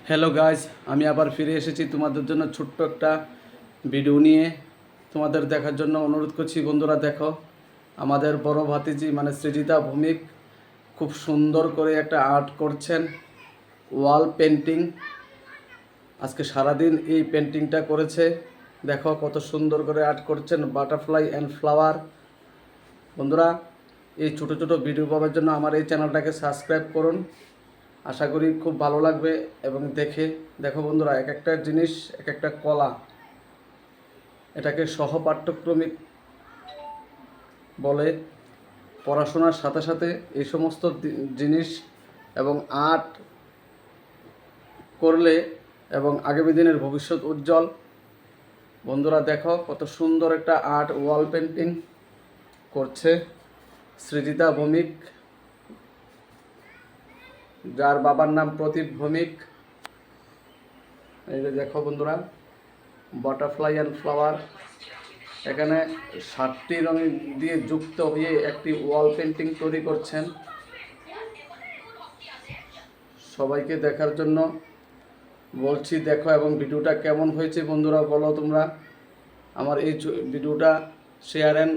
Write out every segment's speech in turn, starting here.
Hello guys, আমি আবার ফিরে এসেছি তোমাদের জন্য ছোট্ট একটা ভিডিও নিয়ে। তোমাদের দেখার জন্য অনুরোধ করছি। বন্ধুরা দেখো, আমাদের বড় ভাতিজি মানে সৃজিতা ভৌমিক খুব সুন্দর করে একটা আর্ট করছেন, ওয়াল পেন্টিং। আজকে সারাদিন এই পেন্টিংটা করেছে। দেখো কত সুন্দর করে আর্ট করছেন, বাটারফ্লাই অ্যান্ড ফ্লাওয়ার। বন্ধুরা, এই ছোটো ছোটো ভিডিও পাওয়ার জন্য আমার এই চ্যানেলটাকে সাবস্ক্রাইব করুন। আশা করি খুব ভালো লাগবে। এবং দেখো বন্ধুরা, এক একটা জিনিস এক একটা কলা। এটাকে সহপাঠ্যক্রমিক বলে। পড়াশোনার সাথে সাথে এই সমস্ত জিনিস এবং আর্ট করলে এবং আগামী দিনের ভবিষ্যৎ উজ্জ্বল। বন্ধুরা দেখো কত সুন্দর একটা আর্ট ওয়াল পেন্টিং করছে সৃজিতা ভৌমিক, যার বাবার নাম প্রদীপ ভৌমিক। এই যে দেখো বন্ধুরা, বাটারফ্লাই অ্যান্ড ফ্লাওয়ার। এখানে 7টি রঙ দিয়ে যুক্ত হয়ে একটি ওয়াল পেন্টিং তৈরি করছেন। সবাইকে দেখার জন্য বলছি দেখো, এবং ভিডিওটা কেমন হয়েছে বন্ধুরা বলো তোমরা। আমার এই ভিডিওটা শেয়ার অ্যান্ড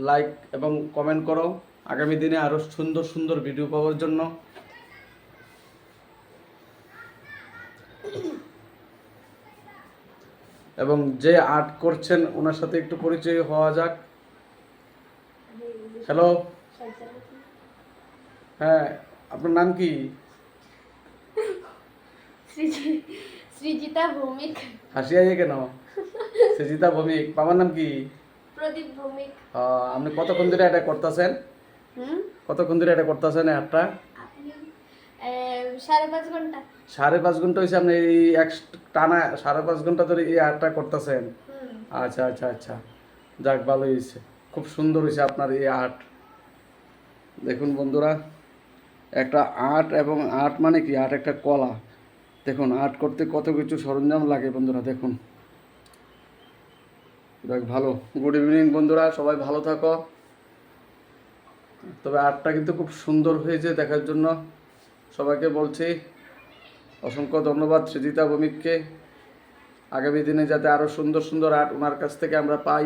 লাইক এবং কমেন্ট করো আগামী দিনে আরও সুন্দর সুন্দর ভিডিও পাওয়ার জন্য। এবং যে আর্ট করছেন ওনার সাথে একটু পরিচয় হওয়া যাক। হ্যালো, হ্যাঁ, আপনার নাম কি? সৃজিতা ভৌমিক। হাসি আইয়ে কেন? সৃজিতা ভৌমিক, বাবার নাম কি? প্রদীপ ভৌমিক। আপনি কতক্ষণ ধরে এটা করতেছেন? কতক্ষণ ধরে এটা করতেছেন আর্টটা? 5.5 ঘন্টা। 5.5 ঘন্টা হয়েছে আপনি এই এক টানা 5.5 ঘন্টা ধরে এই আর্টটা করতেছেন? আচ্ছা আচ্ছা আচ্ছা, যাক ভালো হয়েছে, খুব সুন্দর হয়েছে আপনার এই আর্ট। দেখুন বন্ধুরা, একটা আর্ট, এবং আর্ট মানে কি, আর্ট একটা কলা। দেখুন আর্ট করতে কত কিছু সরঞ্জাম লাগে বন্ধুরা। দেখুন, দেখ ভালো। গুড ইভিনিং বন্ধুরা, সবাই ভালো থাকো। তবে আর্টটা কিন্তু খুব সুন্দর হয়েছে দেখার জন্য। সবাইকে বলছি অসংখ্য ধন্যবাদ সৃজিতা ভৌমিককে। আগামী দিনে যাতে আরও সুন্দর সুন্দর আর্ট ওনার কাছ থেকে আমরা পাই।